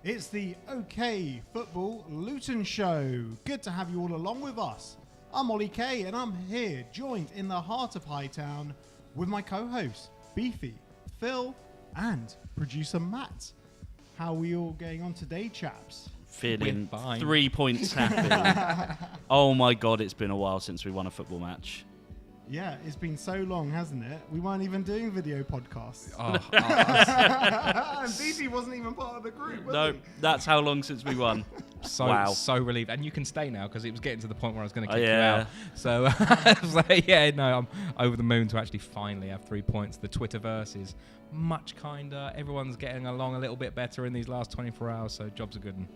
It's the OK Football Luton Show. Good to have you all along with us. I'm Ollie Kay and I'm here, joined in the heart of Hightown with my co-hosts, Beefy, Phil, and producer Matt. How are we all getting on today, chaps? Feeling 3 points happy. Oh my God, it's been a while since we won a football match. Yeah, it's been so long, hasn't it? We weren't even doing video podcasts. And Beefy wasn't even part of the group, was he? That's how long since we won. So relieved. And you can stay now because it was getting to the point where I was going to kick you out. So, I'm over the moon to actually finally have 3 points. The Twitterverse is much kinder. Everyone's getting along a little bit better in these last 24 hours, so job's a good one.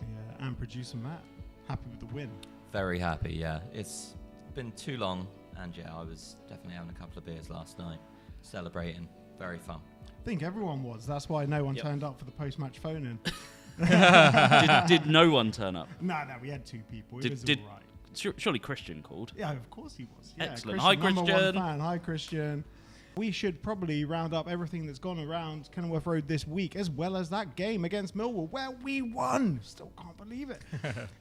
Yeah, and producer Matt, happy with the win. Very happy, yeah. It's been too long, and yeah, I was definitely having a couple of beers last night, celebrating. Very fun. I think everyone was. That's why no one turned up for the post-match phone-in. Did no one turn up? No, we had two people. It was all right. Surely Christian called. Yeah, of course he was. Yeah, excellent. Christian, Hi, Christian. Fan. Hi, Christian. We should probably round up everything that's gone around Kenilworth Road this week, as well as that game against Millwall, where we won. Still can't believe it.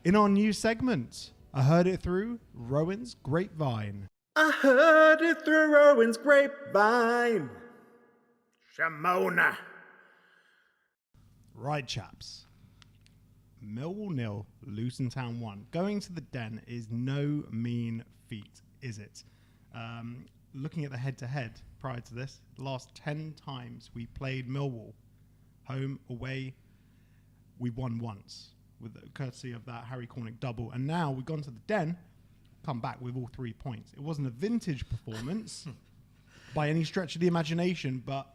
In our new segment, I heard it through Rowan's grapevine. I heard it through Rowan's grapevine. Shamona. Right, chaps. Millwall 0, Luton Town 1. Going to the Den is no mean feat, is it? Looking at the head-to-head prior to this, the last 10 times we played Millwall, home, away, we won once, with the courtesy of that Harry Cornick double. And now we've gone to the Den, come back with all 3 points. It wasn't a vintage performance by any stretch of the imagination, but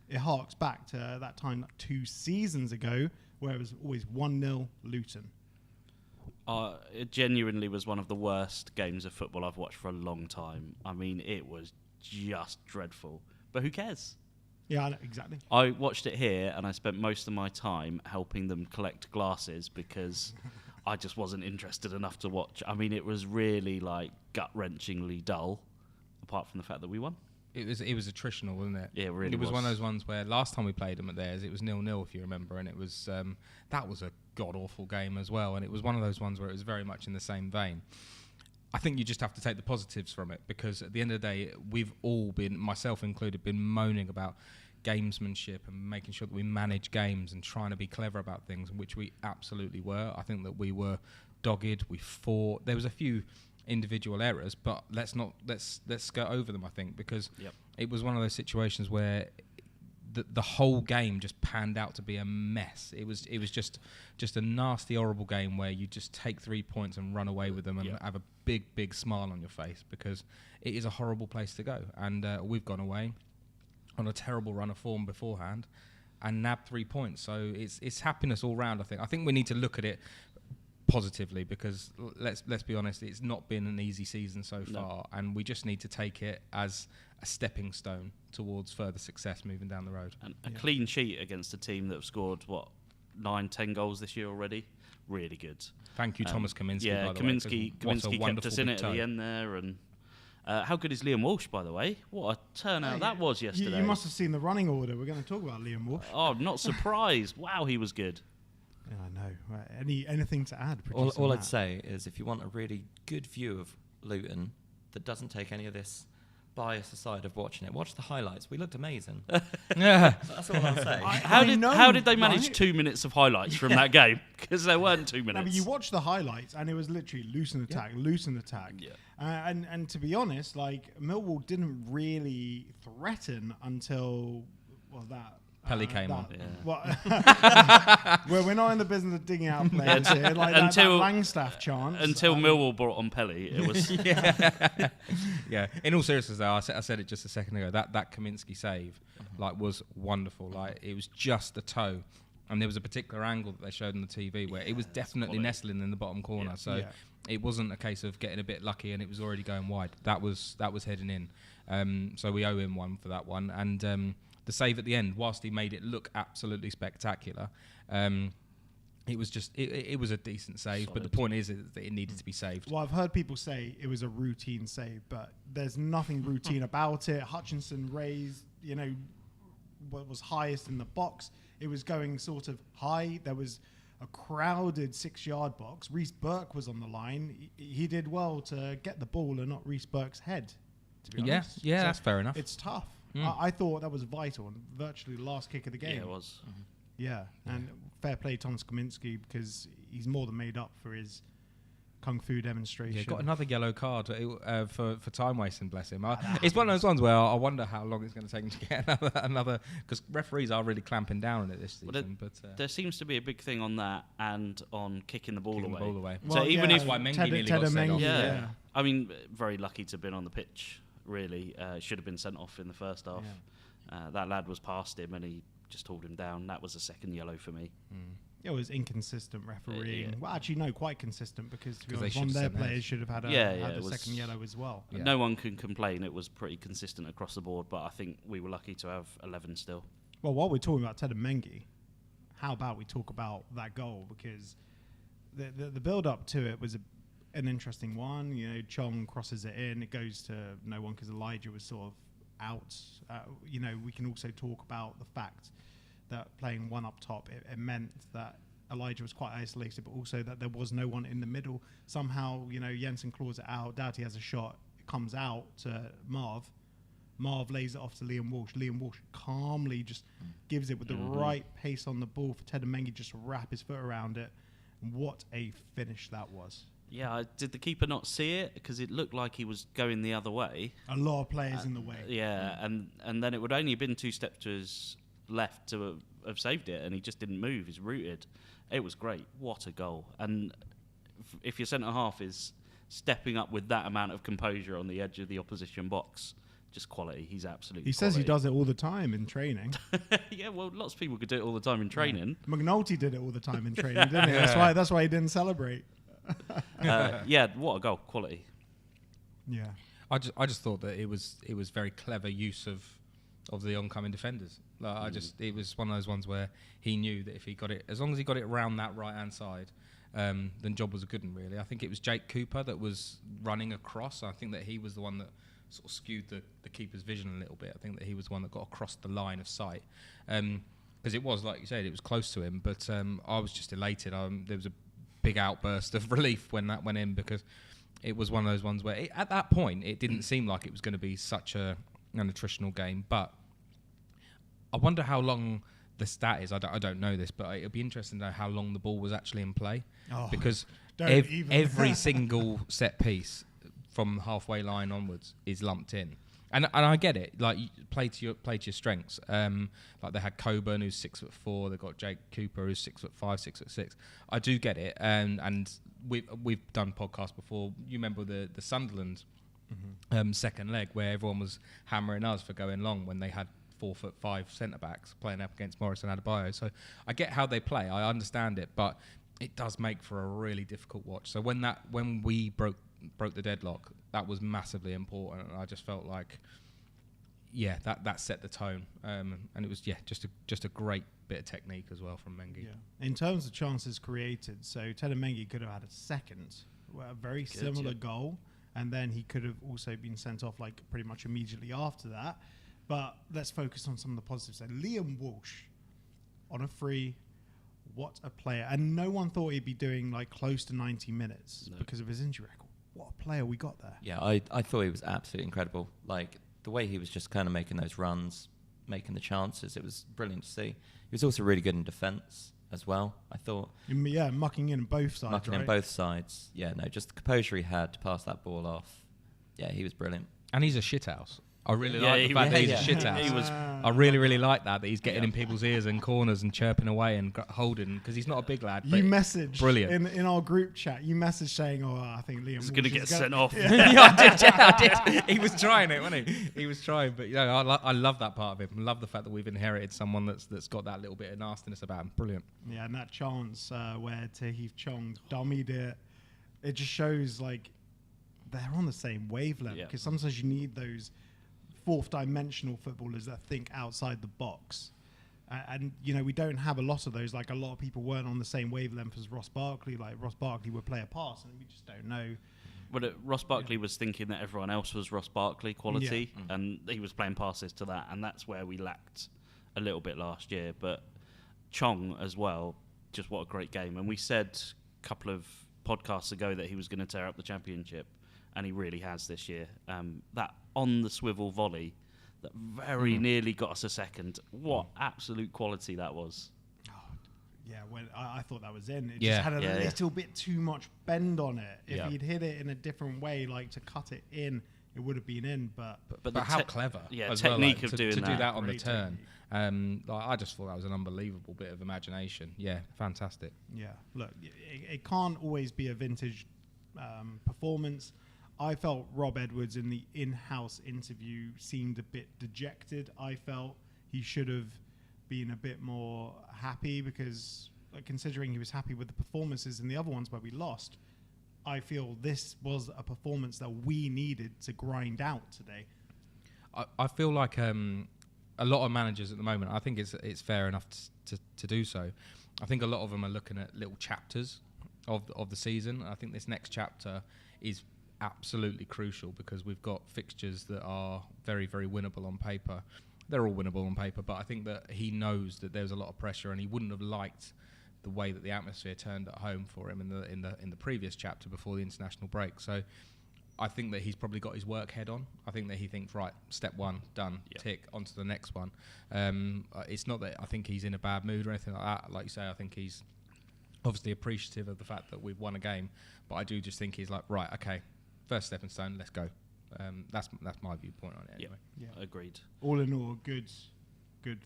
it harks back to that time 2 seasons ago, where it was always 1-0 Luton. It genuinely was one of the worst games of football I've watched for a long time. I mean, it was just dreadful. But who cares? Yeah, I know, exactly. I watched it here, and I spent most of my time helping them collect glasses because I just wasn't interested enough to watch. I mean, it was really like gut-wrenchingly dull, apart from the fact that we won. It was attritional, wasn't it? Yeah, it really was. It was one of those ones where last time we played them at theirs, it was 0-0, if you remember, and it was that was a god-awful game as well, and it was one of those ones where it was very much in the same vein. I think you just have to take the positives from it, because at the end of the day, we've all been, myself included, been moaning about gamesmanship and making sure that we manage games and trying to be clever about things, which we absolutely were. I think that we were dogged, we fought. There was a few individual errors, but let's go over them, I think, because it was one of those situations where the whole game just panned out to be a mess. It was just a nasty, horrible game where you just take 3 points and run away with them and have a big smile on your face, because it is a horrible place to go. And we've gone away on a terrible run of form beforehand and nabbed 3 points. So it's happiness all round, I think we need to look at it positively, because let's be honest, it's not been an easy season so far, and we just need to take it as a stepping stone towards further success moving down the road. And a clean sheet against a team that have scored 9-10 goals this year already, really good. Thank you, Thomas Kaminski. Yeah, by the Kaminski kept us in it at the end there. And how good is Liam Walsh, by the way? What a turnout that was yesterday. You must have seen the running order. We're going to talk about Liam Walsh. Oh, not surprised. Wow, he was good. Yeah, I know. Right. Anything to add? All I'd say is, if you want a really good view of Luton that doesn't take any of this bias aside of watching it, watch the highlights. We looked amazing. Yeah, that's all I'll say. How did they manage 2 minutes of highlights from that game? Because there weren't 2 minutes. No, but you watch the highlights, and it was literally Luton attack. Yeah. And to be honest, like, Millwall didn't really threaten until that. Pelly came on. Yeah. Well, we're not in the business of digging out players here. Like until that Langstaff chance. Until Millwall brought on Pelly, it was. Yeah. In all seriousness, though, I said it just a second ago. That Kaminski save, was wonderful. Like, it was just the toe, and there was a particular angle that they showed on the TV where it was definitely nestling in the bottom corner. So it wasn't a case of getting a bit lucky and it was already going wide. That was heading in. So we owe him one for that one, and. The save at the end, whilst he made it look absolutely spectacular, it was just it was a decent save. Solid. But the point is that it needed to be saved. Well, I've heard people say it was a routine save, but there's nothing routine about it. Hutchinson raised, what was highest in the box. It was going sort of high. There was a crowded 6-yard box. Reece Burke was on the line. He did well to get the ball and not Reece Burke's head, to be honest. Yeah, So that's fair enough. it's tough. I thought that was vital and virtually the last kick of the game. Yeah, it was. Yeah, and fair play Thomas Kaminski because he's more than made up for his kung fu demonstration. Yeah, got another yellow card for time wasting, bless him. It's one of those ones where I wonder how long it's going to take him to get another because referees are really clamping down on it this season. There seems to be a big thing on that and on kicking the ball away. Well, So even if why Mengi nearly got sent Mengi, off. yeah, I mean, very lucky to have been on the pitch. Really, should have been sent off in the first half. That lad was past him and he just hauled him down. That was a second yellow for me. It was inconsistent refereeing. Yeah. Well, actually, no, quite consistent because to be 'Cause they honest, should one of have their sent theirs. players should have had it a was- second yellow as well. Yeah. No one can complain. It was pretty consistent across the board, but I think we were lucky to have 11 still. Well, while we're talking about Ted and Mengi, how about we talk about that goal because the build up to it was an interesting one. You know, Chong crosses it in. It goes to no one because Elijah was sort of out. You know, we can also talk about the fact that playing one up top, it meant that Elijah was quite isolated, but also that there was no one in the middle. Somehow, you know, Jensen claws it out. Doughty has a shot. It comes out to Marv. Marv lays it off to Liam Walsh. Liam Walsh calmly just gives it with the right pace on the ball for Ted and Mengi just to wrap his foot around it. What a finish that was. Yeah, did the keeper not see it? Because it looked like he was going the other way. A lot of players in the way. Yeah, and then it would only have been 2 steps to his left to have saved it, and he just didn't move. He's rooted. It was great. What a goal. And if your centre-half is stepping up with that amount of composure on the edge of the opposition box, just quality. He's absolutely He says he quality. does it all the time in training. Yeah, well, lots of people could do it all the time in training. McNulty did it all the time in training, didn't he? That's why he didn't celebrate. Yeah, what a goal. Quality. Yeah. I just thought that it was very clever use of the oncoming defenders. Like, it was one of those ones where he knew that if he got it, as long as he got it around that right hand side, then job was a good one really. I think it was Jake Cooper that was running across. I think that he was the one that sort of skewed the keeper's vision a little bit. I think that he was the one that got across the line of sight. Because it was, like you said, it was close to him. But I was just elated. There was a big outburst of relief when that went in because it was one of those ones where at that point it didn't seem like it was going to be such an attritional game. But I wonder how long the stat is. I don't know this, but it'll be interesting to know how long the ball was actually in play. Because every single set piece from the halfway line onwards is lumped in. And I get it. Like, you play to your strengths. Like, they had Coburn, who's 6'4". They've got Jake Cooper, who's 6'5", 6'6". I do get it. And we've done podcasts before. You remember the Sunderland second leg where everyone was hammering us for going long when they had 4'5" centre backs playing up against Morris and Adebayo. So I get how they play. I understand it, but it does make for a really difficult watch. So when we broke the deadlock, that was massively important, and I just felt like, yeah, that set the tone, and it was just a great bit of technique as well from Mengi. Yeah. In terms of chances created, so Ted and Mengi could have had a second, a very similar goal, and then he could have also been sent off like pretty much immediately after that. But let's focus on some of the positives. So Liam Walsh on a free. What a player. And no one thought he'd be doing like close to 90 minutes because of his injury record. What a player we got there. Yeah, I thought he was absolutely incredible. Like, the way he was just kind of making those runs, making the chances, it was brilliant to see. He was also really good in defence as well, I thought. Yeah, mucking in both sides, Mucking in both sides. Yeah, no, just the composure he had to pass that ball off. Yeah, he was brilliant. And he's a shithouse. I really like the fact that he's a shithouse. I really like that he's getting in people's ears and corners and chirping away and holding, because he's not a big lad. You messaged brilliant in our group chat. You messaged saying, I think Liam He's going to get sent off. Yeah, I did. He was trying it, wasn't he? He was trying, but I love that part of him. I love the fact that we've inherited someone that's got that little bit of nastiness about him. Brilliant. Yeah, and that chance where Taheef Chong dummied it, it just shows like they're on the same wavelength, because sometimes you need those fourth dimensional footballers that think outside the box. And you know, we don't have a lot of those. Like, a lot of people weren't on the same wavelength as Ross Barkley. Like, Ross Barkley would play a pass, and we just don't know. But Ross Barkley was thinking that everyone else was Ross Barkley quality, and he was playing passes to that, and that's where we lacked a little bit last year. But Chong as well, just what a great game. And we said a couple of podcasts ago that he was going to tear up the Championship, and he really has this year. That on the swivel volley that very nearly got us a second. What absolute quality that was. Yeah, when I thought that was in. It Yeah. just had a Yeah, yeah. little bit too much bend on it. If Yeah. he'd hit it in a different way, like to cut it in, it would have been in. But But But how clever. Yeah, as well, technique like, of to, doing to that. do that on the Great turn. technique. Like, I just thought that was an unbelievable bit of imagination. Yeah, fantastic. yeah, look, it can't always be a vintage performance. I felt Rob Edwards in the in-house interview seemed a bit dejected. I felt he should have been a bit more happy because, like, considering he was happy with the performances in the other ones where we lost, I feel this was a performance that we needed to grind out today. I feel like a lot of managers at the moment, I think it's fair enough to do so. I think a lot of them are looking at little chapters of the season. I think this next chapter is absolutely crucial because we've got fixtures that are very, very winnable on paper. They're all winnable on paper, but I think that he knows that there's a lot of pressure, and he wouldn't have liked the way that the atmosphere turned at home for him in the previous chapter before the international break. So I think that he's probably got his work head on. I think that he thinks, right, step one, done, tick, on to the next one. It's not that I think he's in a bad mood or anything like that. Like you say, I think he's obviously appreciative of the fact that we've won a game, but I do just think he's like, right, okay, first stepping stone, let's go. That's my viewpoint on it anyway. Yeah. Agreed. All in all, good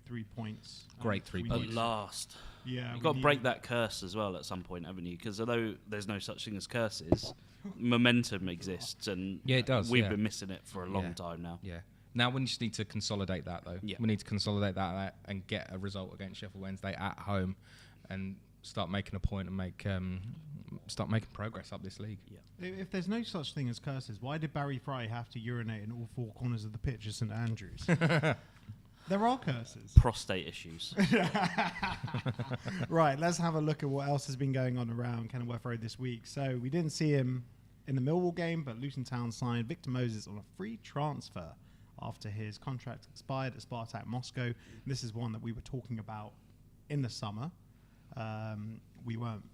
3 points. Great 3 we points. At need- last. Yeah, You've we got to need- break that curse as well at some point, haven't you? Because although there's no such thing as curses, momentum exists, and Yeah, it does, we've yeah. been missing it for a long Yeah. time now. Yeah. Now we just need to consolidate that, though. Yeah. We need to consolidate that and get a result against Sheffield Wednesday at home, and start making a point and start making progress up this league. If there's no such thing as curses, why did Barry Fry have to urinate in all four corners of the pitch at St Andrews? There are curses. Prostate issues. Right, let's have a look at what else has been going on around Kenilworth Road this week. So we didn't see him in the Millwall game, but Luton Town signed Victor Moses on a free transfer after his contract expired at Spartak Moscow. And this is one that we were talking about in the summer. We weren't,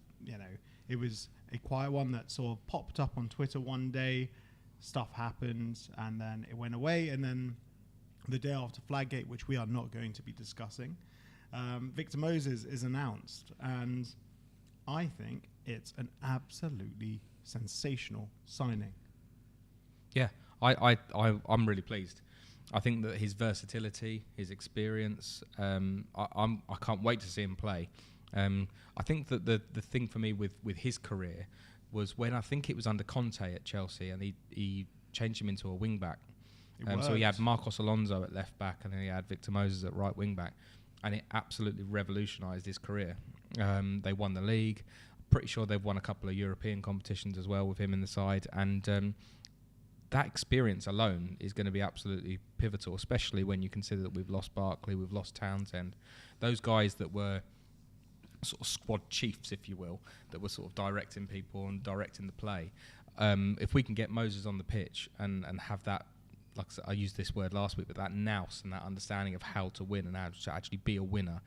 it was a quiet one that sort of popped up on Twitter one day. Stuff happened, and then it went away, and then the day after Flaggate, which we are not going to be discussing, Victor Moses is announced, and I think it's an absolutely sensational signing. Yeah, I'm really pleased. I think that his versatility, his experience, I can't wait to see him play. I think that the thing for me with his career was when I think it was under Conte at Chelsea, and he changed him into a wing back. So he had Marcos Alonso at left back, and then he had Victor Moses at right wing back, and it absolutely revolutionised his career. They won the league. Pretty sure they've won a couple of European competitions as well with him in the side, and that experience alone is going to be absolutely pivotal, especially when you consider that we've lost Barkley, we've lost Townsend, those guys that were sort of squad chiefs, if you will, that were sort of directing people and directing the play. If we can get Moses on the pitch and have that, like I said, I used this word last week, but that nous and that understanding of how to win and how to actually be a winner,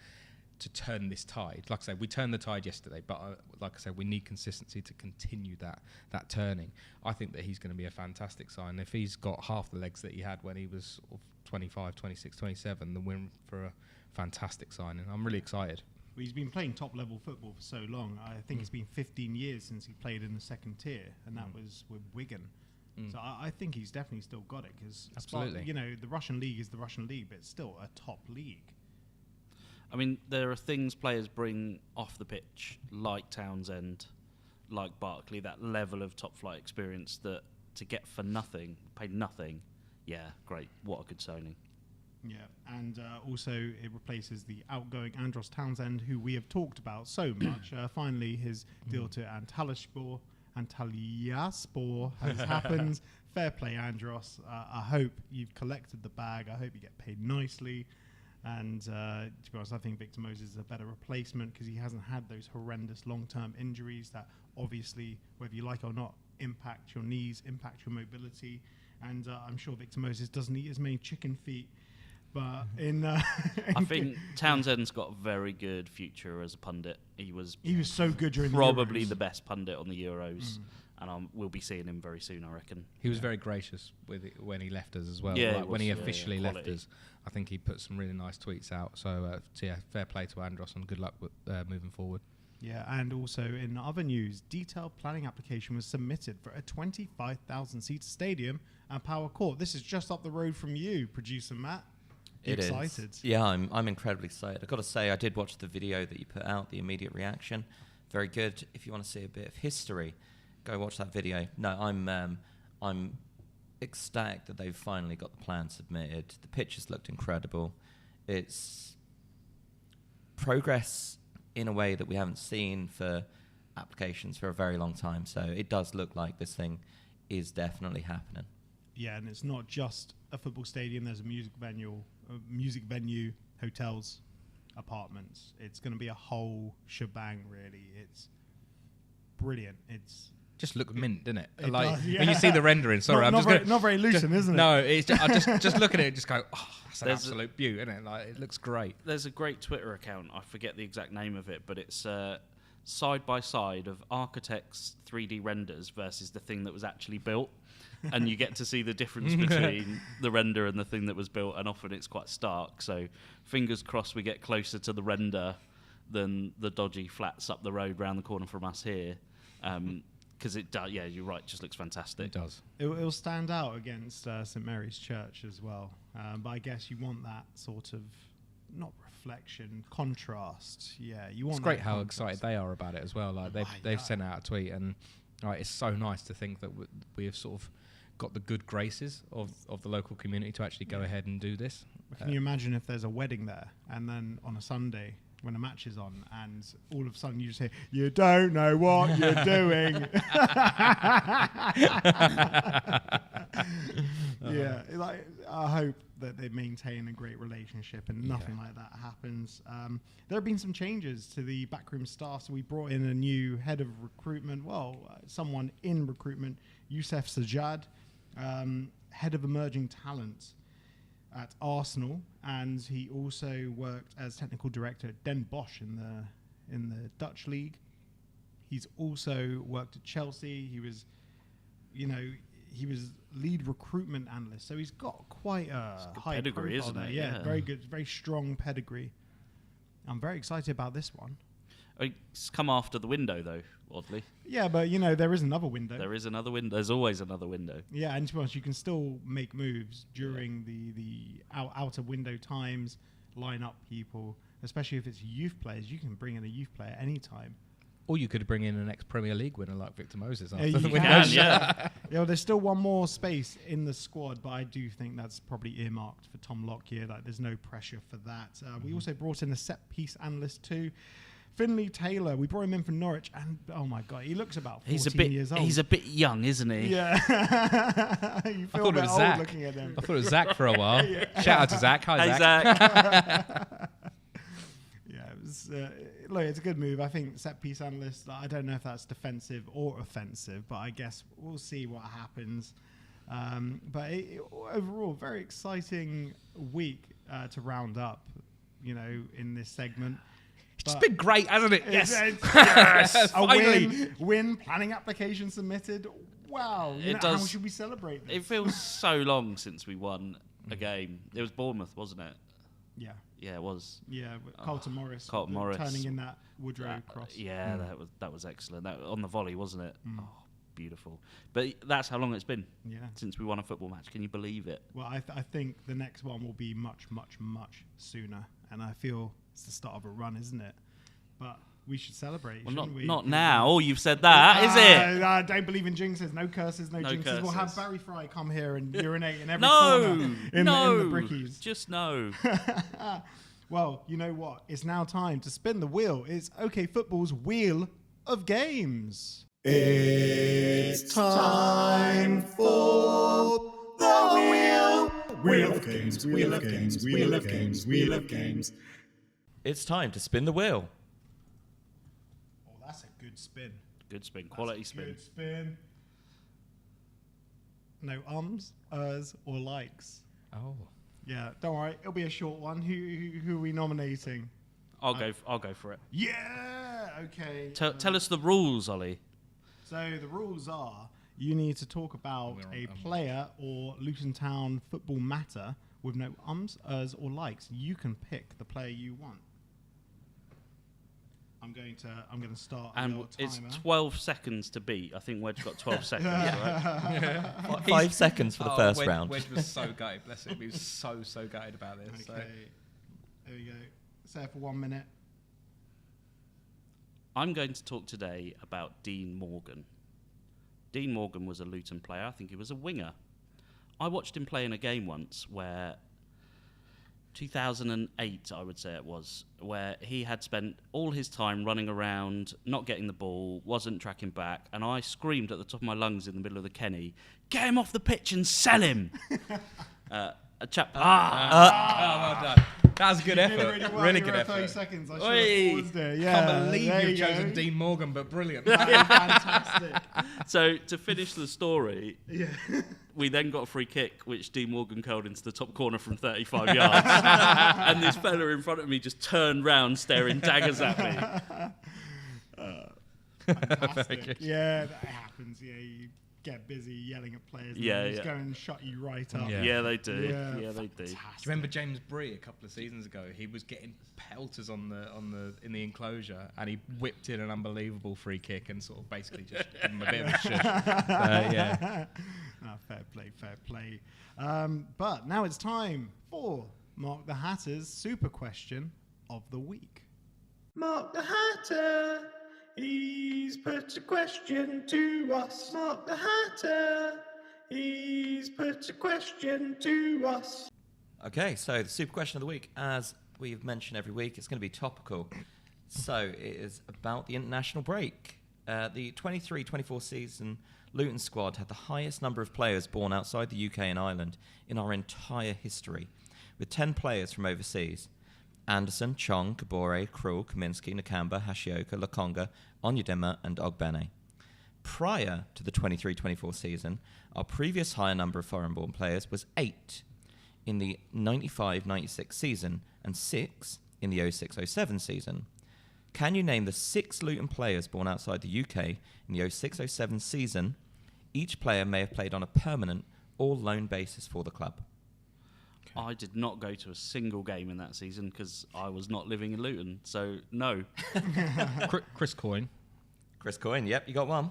to turn this tide. Like I said, we turned the tide yesterday, but like I said, we need consistency to continue that turning. I think that he's going to be a fantastic sign. If he's got half the legs that he had when he was sort of 25, 26, 27, then we're in for a fantastic signing. I'm really excited. Well, he's been playing top-level football for so long. I think it's been 15 years since he played in the second tier, and that was with Wigan. So I think he's definitely still got it, because Absolutely. the Russian league is the Russian league, but it's still a top league. I mean, there are things players bring off the pitch, like Townsend, like Barkley, that level of top-flight experience that to get for nothing, paid nothing, yeah, great. What a good signing. Yeah, and also it replaces the outgoing Andros Townsend, who we have talked about so much. Finally, his deal to Antalyaspor has happened. Fair play, Andros. I hope you've collected the bag. I hope you get paid nicely. And to be honest, I think Victor Moses is a better replacement because he hasn't had those horrendous long-term injuries that obviously, whether you like or not, impact your knees, impact your mobility. And I'm sure Victor Moses doesn't eat as many chicken feet But in I think Townsend's got a very good future as a pundit. He was so good during probably the the best pundit on the Euros, and we'll be seeing him very soon, I reckon. He was very gracious with it when he left us as well. Yeah, like when he officially left quality. us, I think he put some really nice tweets out. So yeah, fair play to Andros and good luck with moving forward. Yeah, and also in other news, detailed planning application was submitted for a 25,000-seat stadium and Power Court. This is just up the road from you, producer Matt. It is. Excited? Yeah, I'm incredibly excited. I've got to say, I did watch the video that you put out, the immediate reaction. Very good. If you want to see a bit of history, go watch that video. No, I'm ecstatic that they've finally got the plan submitted. The pictures looked incredible. It's progress in a way that we haven't seen for applications for a very long time. So it does look like this thing is definitely happening. Yeah, and it's not just a football stadium. There's a music venue, hotels, apartments. It's going to be a whole shebang, really. It's brilliant. It's Just look mint, didn't it? It Like does, yeah. when you see the rendering. Sorry, not very Luton, isn't it? No, it's I just look at it and just go, oh, that's an There's absolute beauty, isn't it? Like it looks great. There's a great Twitter account. I forget the exact name of it, but it's side by side of architects' 3D renders versus the thing that was actually built. And you get to see the difference between the render and the thing that was built, and often it's quite stark. So fingers crossed we get closer to the render than the dodgy flats up the road round the corner from us here. Because it does, yeah, you're right, it just looks fantastic. It does. It'll stand out against St Mary's Church as well. But I guess you want that sort of, not reflection, contrast. Yeah, you want. It's great that how contrast. excited they are about it as well. Like they've sent out a tweet, and it's so nice to think that we have sort of got the good graces of the local community to actually go ahead and do this. Can you imagine if there's a wedding there, and then on a Sunday when a match is on, and all of a sudden you just hear, "You don't know what you're doing." Yeah, like I hope that they maintain a great relationship and nothing like that happens. There have been some changes to the backroom staff, so we brought in a new head of recruitment. Well, someone in recruitment, Youssef Sajjad, head of emerging talent at Arsenal, and he also worked as technical director at Den Bosch in the Dutch league. He's also worked at Chelsea. He was lead recruitment analyst, so he's got quite a high pedigree, profile isn't there. it? Yeah, Yeah. very good, very strong pedigree. I'm very excited about this one. It's come after the window, though, oddly. Yeah, but there is another window. There is another window. There's always another window. Yeah, and to be honest, you can still make moves during the outer window times, line up people, especially if it's youth players. You can bring in a youth player anytime. Or you could bring in an ex-Premier League winner like Victor Moses after you the can, window. yeah. There's still one more space in the squad, but I do think that's probably earmarked for Tom Lockyer. Like, there's no pressure for that. We also brought in a set-piece analyst too, Finley Taylor. We brought him in from Norwich, and oh my god, he looks about 14 years old. He's a bit young, isn't he? Yeah. You feel a bit old Zach. looking at him. I thought it was Zach for a while. Shout out to Zach. Hi, Hey, Zach. Zach. Yeah, it was, look, it's a good move. I think set-piece analyst, I don't know if that's defensive or offensive, but I guess we'll see what happens. But overall, very exciting week to round up, in this segment. It's just been great, hasn't it? Yes. Yes. A Finally. win, planning application submitted. Wow. It How does. should we celebrate this? It feels so long since we won a game. It was Bournemouth, wasn't it? Yeah. Yeah, it was. Yeah, with Carlton Morris. Carlton Morris. Turning in that Woodrow cross. Yeah, that was excellent. That on the volley, wasn't it? Oh, beautiful. But that's how long it's been Yeah. since we won a football match. Can you believe it? Well, I think the next one will be much, much, much sooner. And I feel it's the start of a run, isn't it? But we should celebrate, Well, shouldn't we? not now. You've said that, is it? I don't believe in jinxes. No curses, no jinxes. curses. We'll have Barry Fry come here and urinate in every No, corner in no. the brickies. Just no. Well, you know what? It's now time to spin the wheel. It's OK Football's Wheel of Games. It's time for the Wheel of Games, Wheel of Games, Wheel of Games, Wheel of Games. It's time to spin the wheel. Oh, that's a good spin. Good spin. Quality That's a spin. Good spin. No ums, ers, or likes. Oh. Yeah, don't worry. It'll be a short one. Who are we nominating? I'll go for it. Yeah. Okay. Tell us the rules, Ollie. So the rules are: you need to talk about a player or Luton Town football matter with no ums, ers, or likes. You can pick the player you want. I'm going to start. And it's 12 seconds to beat. I think Wedge got 12 seconds, right? 5 seconds for the first Wedge, round. Wedge was so gutted, bless him. He was so gutted about this. Okay. There we go. Say it for 1 minute. I'm going to talk today about Dean Morgan. Dean Morgan was a Luton player. I think he was a winger. I watched him play in a game once where 2008, I would say it was, where he had spent all his time running around, not getting the ball, wasn't tracking back, and I screamed at the top of my lungs in the middle of the Kenny, "Get him off the pitch and sell him!" A chap... well done. That was a good effort. Really good effort. 30 seconds. I Oi. should have paused it. Yeah. Can't believe there you've you chosen go. Dean Morgan, but brilliant. Fantastic. So, to finish the story, Yeah. we then got a free kick, which Dean Morgan curled into the top corner from 35 yards. And this fella in front of me just turned round, staring daggers at me. Fantastic. Yeah, that happens. Yeah, you get busy yelling at players. Yeah, and they just yeah. go and shut you right up. Yeah. Yeah, they do. Yeah, Yeah, they do. Do you remember James Bree a couple of seasons ago? He was getting pelters in the enclosure, and he whipped in an unbelievable free kick and sort of basically just gave him a bit of a shush. Yeah. Fair play. But now it's time for Mark the Hatter's super question of the week. Mark the Hatter, he's put a question to us. Mark the Hatter, he's put a question to us. Okay, so the super question of the week, as we've mentioned every week, it's going to be topical. So it is about the international break. The 23-24 season Luton squad had the highest number of players born outside the UK and Ireland in our entire history, with 10 players from overseas. Anderson, Chong, Kabore, Krul, Kaminsky, Nakamba, Hashioka, Lakonga, Onyedema and Ogbene. Prior to the 23-24 season, our previous higher number of foreign-born players was 8 in the 95-96 season and 6 in the 06-07 season. Can you name the 6 Luton players born outside the UK in the 06-07 season? Each player may have played on a permanent or loan basis for the club. I did not go to a single game in that season because I was not living in Luton, so no. Chris Coyne, Chris Coyne, yep, you got one.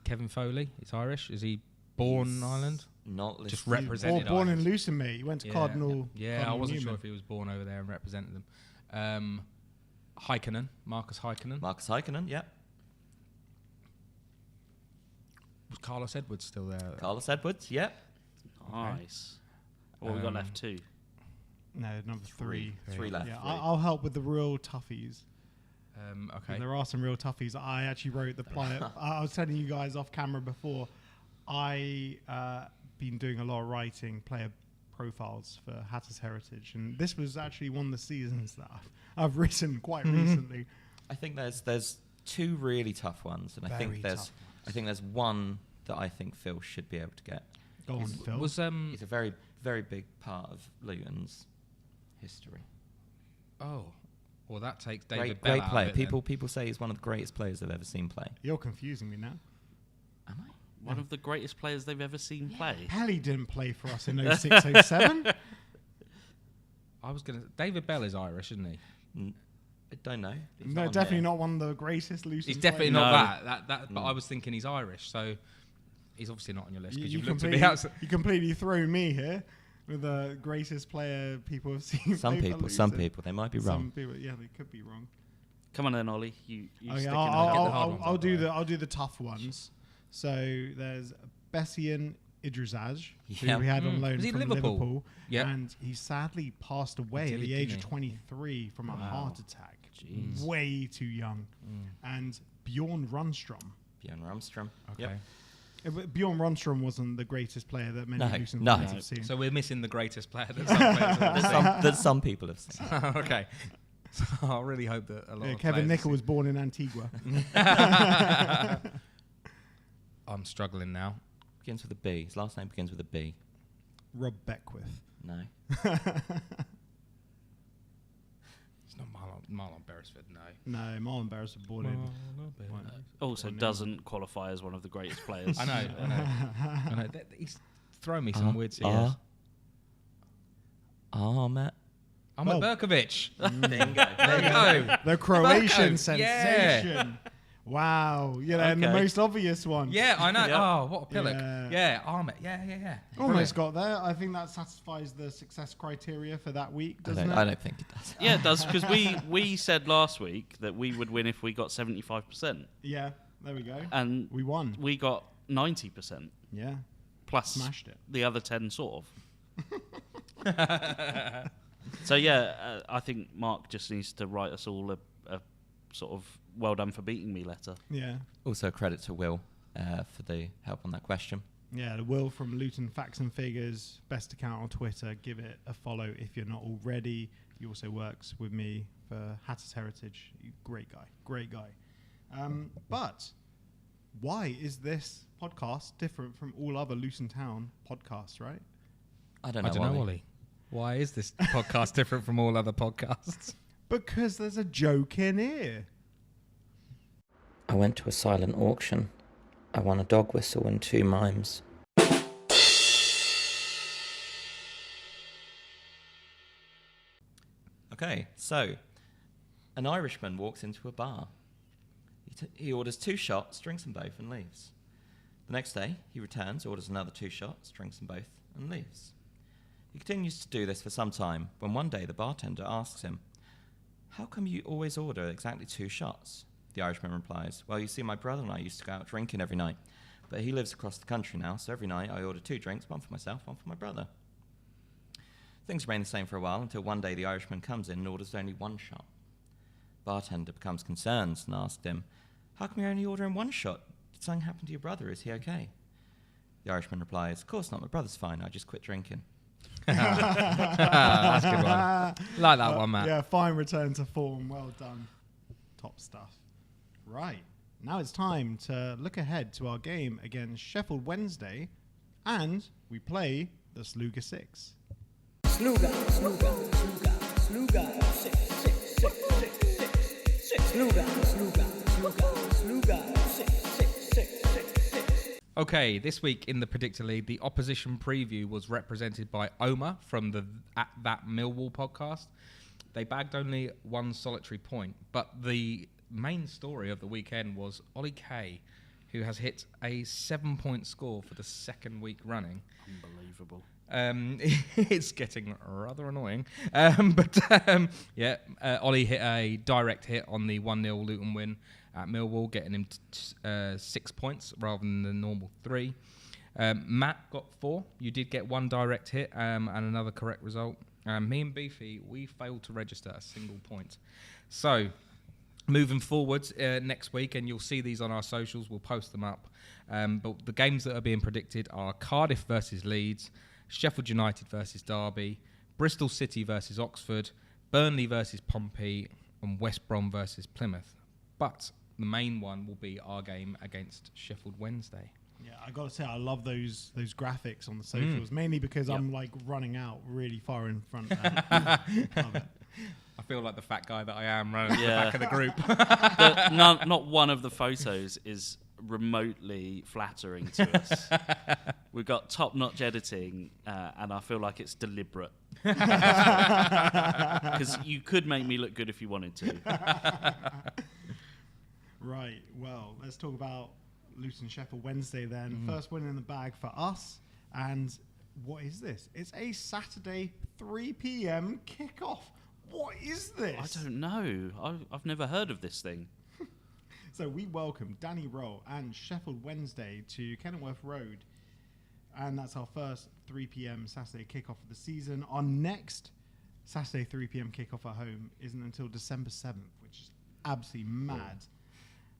Kevin Foley, he's Irish. Is he born in Ireland? Not listed. Just represented Born in Ireland. Luton, mate. He went to Cardinal. Yeah, I Cardinal wasn't Newman. sure if he was born over there and represented them. Marcus Heikkinen. Marcus Heikkinen, yep. Was Carlos Edwards still there? Carlos Edwards, yep. Nice. What we got left? 2. No, number 3. 3 left. Yeah, three. I'll help with the real toughies. Okay. There are some real toughies. I actually wrote the player. I was telling you guys off camera before. I been doing a lot of writing player profiles for Hatters Heritage, and this was actually one of the seasons that I've written quite recently. I think there's 2 really tough ones, and I Very think there's tough I think there's one that I think Phil should be able to get. Go on, Phil. Was He's a very, very big part of Luton's history. Well, that takes David Great Bell out player. of it then. People say he's one of the greatest players they've ever seen play. You're confusing me now. Am I? One of the greatest players they've ever seen play. Pelly didn't play for us in 06-07. I was gonna. David Bell is Irish, isn't he? I don't know. He's No, on definitely there. not one of the greatest Luton He's definitely players. not No. that. But I was thinking he's Irish, so he's obviously not on your list because You you've looked at me completely, outside. you completely threw me here with the greatest player people have seen. Some play for people, Luton. they might be Some wrong. people, yeah, they could be wrong. Come on then, Ollie. You Okay, stick in I'll there. do the tough ones. So there's Bessian Idrisaj, Yeah. who we had on loan Was he from Liverpool? Liverpool, Yep. and he sadly passed away He at did, the age of didn't 23 from a heart attack. Jeez. Way too young. And Bjorn Rundstrom. Bjorn Ramstrom. Okay. Yep. Bjorn Rundstrom wasn't the greatest player that many No, Luton no. players have seen. So we're missing the greatest player that some players have There's ever that some people have seen. seen. Okay. So I really hope that a lot of Kevin players Nicol was born in Antigua. I'm struggling now. Begins with a B. His last name begins with a B. Rob Beckwith. No. It's not Marlon Beresford, no. No, Marlon Beresford born in. Also doesn't qualify as one of the greatest players. I know. He's thrown me some weird CEOs. Ahmet. Ahmet Berkovic. Bingo. There you go. The Croatian Berko, sensation. yeah. Wow. And the Okay. most obvious one. Yeah, I know. Yep. Oh, what a pillock. Yeah. Yeah, Ahmet. Yeah. Almost got there. I think that satisfies the success criteria for that week, doesn't it? I don't think it does. Yeah, it does, because we said last week that we would win if we got 75%. Yeah, there we go. And We won. we got 90%, Yeah, plus smashed it. the other 10 sort of. So, yeah, I think Mark just needs to write us all a sort of well done for beating me letter. Yeah. Also, credit to Will for the help on that question. Yeah, the Will from Luton Facts and Figures, best account on Twitter. Give it a follow if you're not already. He also works with me for Hatters Heritage. Great guy. But why is this podcast different from all other Luton Town podcasts, right? I don't know, Ollie. Why is this podcast different from all other podcasts? Because there's a joke in here. I went to a silent auction. I won a dog whistle and 2 mimes. Okay, so an Irishman walks into a bar. He orders 2 shots, drinks them both, and leaves. The next day, he returns, orders another 2 shots, drinks them both, and leaves. He continues to do this for some time, when one day the bartender asks him, "How come you always order exactly 2 shots?" The Irishman replies, "Well, you see, my brother and I used to go out drinking every night, but he lives across the country now, so every night I order 2 drinks, one for myself, one for my brother." Things remain the same for a while, until one day the Irishman comes in and orders only 1 shot. Bartender becomes concerned and asks him, "How come you're only ordering 1 shot? Did something happen to your brother? Is he okay?" The Irishman replies, "Of course not, my brother's fine, I just quit drinking." That's a good one. Like that one, Matt. Yeah, fine return to form. Well done. Top stuff. Right. Now it's time to look ahead to our game against Sheffield Wednesday, and we play the Sluga 6. Sluga, Sluga, Sluga, Sluga, 6, 6, 6, 6, 6, 6. Sluga, Sluga, Sluga, Sluga, 6, 6, 6, 6, 6. Okay, this week in the Predictor League, the opposition preview was represented by Omar from the At That Millwall podcast. They bagged only 1 solitary point, but the main story of the weekend was Ollie Kay, who has hit a 7-point score for the 2nd week running. Unbelievable. It's getting rather annoying. Ollie hit a direct hit on the 1-0 Luton win at Millwall, getting him 6 points rather than the normal 3. Matt got 4. You did get 1 direct hit and another correct result. Me and Beefy, we failed to register a single point. So, moving forwards next week, and you'll see these on our socials, we'll post them up. But the games that are being predicted are Cardiff versus Leeds, Sheffield United versus Derby, Bristol City versus Oxford, Burnley versus Pompey, and West Brom versus Plymouth. But the main one will be our game against Sheffield Wednesday. Yeah, I got to say, I love those graphics on the socials, mainly because I'm like running out really far in front. Love it. I feel like the fat guy that I am running at the Yeah. back of the group. Not one of the photos is remotely flattering to us. We've got top-notch editing, and I feel like it's deliberate. Because you could make me look good if you wanted to. Right, well, let's talk about Luton Sheffield Wednesday then. First win in the bag for us. And what is this? It's a Saturday 3 p.m. kickoff. What is this? I don't know. I've never heard of this thing. So we welcome Danny Roll and Sheffield Wednesday to Kenilworth Road. And that's our first 3 p.m. Saturday kickoff of the season. Our next Saturday 3 p.m. kickoff at home isn't until December 7th, which is absolutely mad.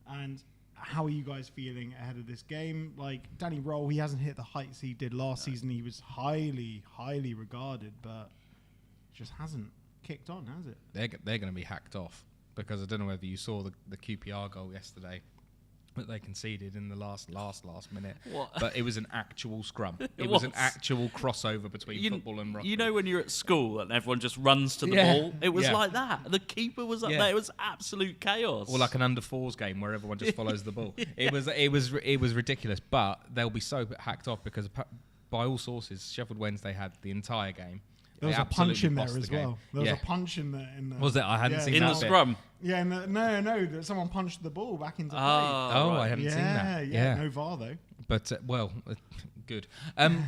And how are you guys feeling ahead of this game? Like, Danny Roll, he hasn't hit the heights he did last season. He was highly, highly regarded, but just hasn't kicked on, has it? They're going to be hacked off, because I don't know whether you saw the QPR goal yesterday. that they conceded in the last minute. What? But it was an actual scrum. It It was an was. actual crossover between football and rugby. You know when you're at school and everyone just runs to the Yeah. ball? It was Yeah. like that. The keeper was up Yeah. there. It was absolute chaos. Or like an under fours game where everyone just follows the ball. It was ridiculous. But they'll be so hacked off because by all sources, Sheffield Wednesday had the entire game. There was They a punch in absolutely there lost as the game. well. There was Yeah. a punch in there. Was it? I hadn't seen in that the bit. scrum. Yeah, no, that someone punched the ball back into play. Oh, right. I haven't seen that. Yeah, no VAR though. But good.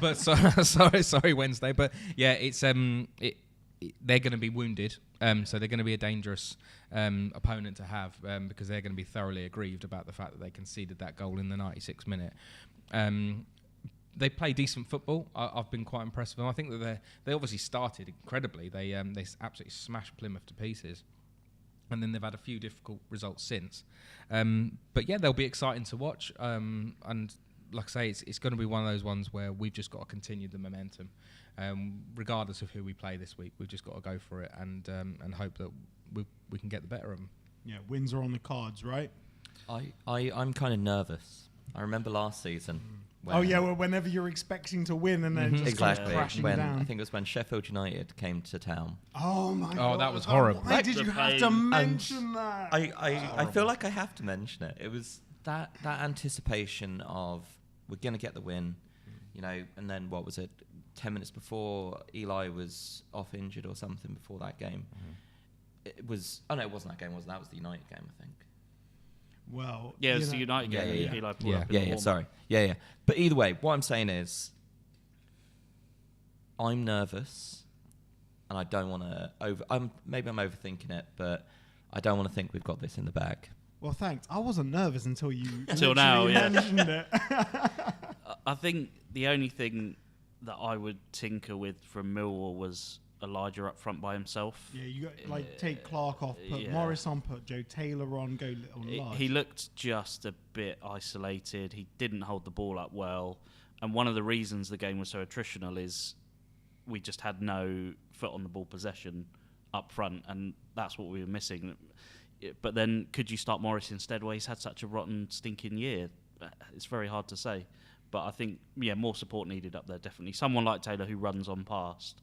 But sorry, Wednesday. But yeah, it's they're going to be wounded. So they're going to be a dangerous opponent to have because they're going to be thoroughly aggrieved about the fact that they conceded that goal in the 96th minute. They play decent football. I've been quite impressed with them. I think that they obviously started incredibly. They absolutely smashed Plymouth to pieces, and then they've had a few difficult results since. But yeah, they'll be exciting to watch. And like I say, it's going to be one of those ones where we've just got to continue the momentum, regardless of who we play this week. We've just got to go for it and hope that we can get the better of them. Yeah, wins are on the cards, right? I'm kind of nervous. I remember last season. Oh yeah, well, whenever you're expecting to win and then just comes Exactly. crashing When down. I think it was when Sheffield United came to town. Oh my god! that was horrible. Why did The you have pain. to mention that? I feel like I have to mention it. It was that anticipation of we're going to get the win, and then what was it? 10 minutes before Eli was off injured or something before that game. It was. Oh no, it wasn't that game. That was the United game, I think. Well, Yeah, it was the United Yeah, game. yeah, yeah. Eli pulled up in the Yeah, warm-up. sorry. Yeah. But either way, what I'm saying is, I'm nervous, and I don't want to maybe I'm overthinking it, but I don't want to think we've got this in the bag. Well, thanks. I wasn't nervous until you Until now, literally yeah. mentioned it. I think the only thing that I would tinker with from Millwall was Elijah up front by himself. Yeah, you got take Clark off, put Yeah. Morris on, put Joe Taylor on, go little large. He looked just a bit isolated. He didn't hold the ball up well. And one of the reasons the game was so attritional is we just had no foot on the ball possession up front, and that's what we were missing. But then could you start Morris instead? Well, he's had such a rotten, stinking year. It's very hard to say. But I think, more support needed up there, definitely. Someone like Taylor who runs on past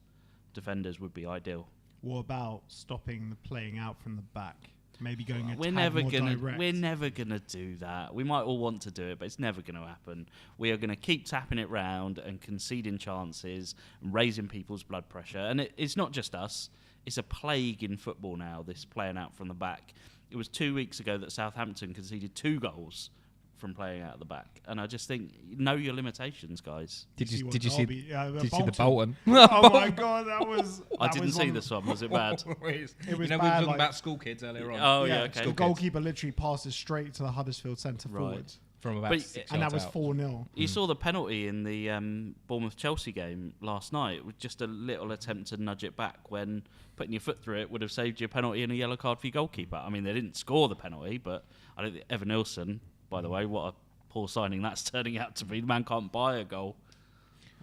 defenders would be ideal. What about stopping the playing out from the back? Maybe going a We're tad never more gonna direct. we're never gonna do that. We might all want to do it, but it's never gonna happen. We are gonna keep tapping it round and conceding chances and raising people's blood pressure. And it's not just us. It's a plague in football now, this playing out from the back. It was 2 weeks ago that Southampton conceded 2 goals from playing out of the back. And I just think, know your limitations, guys. Did you what see Derby- the Bolton? Oh my god, that was. I that didn't was see one- this one. Was it bad? It was we were bad, talking like- about school kids earlier on. Oh, yeah, okay. The goalkeeper literally passes straight to the Huddersfield centre Right. forward, From about But- 6 and that yards was out. 4-0. You saw the penalty in the Bournemouth-Chelsea game last night with just a little attempt to nudge it back when putting your foot through it would have saved you a penalty and a yellow card for your goalkeeper. I mean, they didn't score the penalty, but I don't think Evan Nilsson, by the way, what a poor signing that's turning out to be. The man can't buy a goal.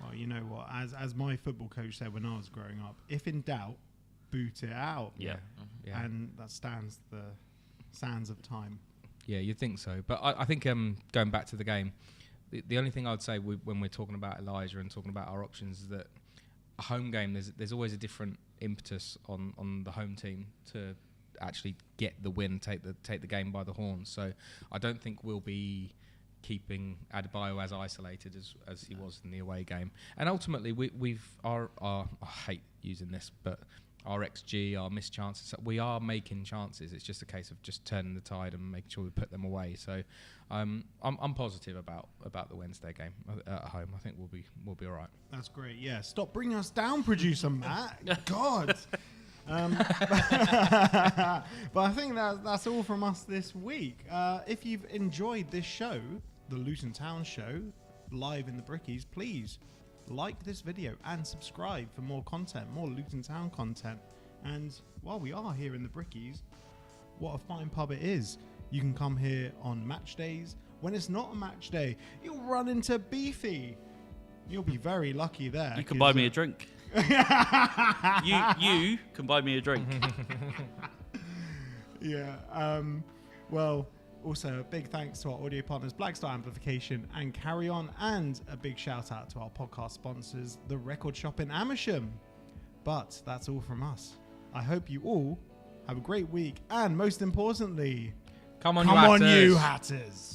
Well, you know what? As my football coach said when I was growing up, if in doubt, boot it out. Yeah. Yeah. And that stands the sands of time. Yeah, you'd think so. But I think going back to the game, the only thing I would say when we're talking about Elijah and talking about our options is that a home game, there's always a different impetus on the home team to actually get the win, take the game by the horns. So I don't think we'll be keeping Adebayo as isolated as he was in the away game. And ultimately, we've our I hate using this, but our XG, our missed chances, we are making chances. It's just a case of just turning the tide and making sure we put them away. So I'm positive about the Wednesday game at home. I think we'll be all right. That's great. Yeah, stop bringing us down, producer Matt. God. But I think that's all from us this week. If you've enjoyed this show, the Luton Town Show, live in the Brickies, please like this video and subscribe for more content, more Luton Town content. And while we are here in the Brickies, what a fine pub it is. You can come here on match days. When it's not a match day, you'll run into Beefy. You'll be very lucky there. You can buy me a drink. you can buy me a drink. Yeah. Well, Also, a big thanks to our audio partners, Blackstar Amplification and Carry On, and a big shout out to our podcast sponsors, The Record Shop in Amersham. But that's all from us. I hope you all have a great week, and most importantly, Come on, you Hatters!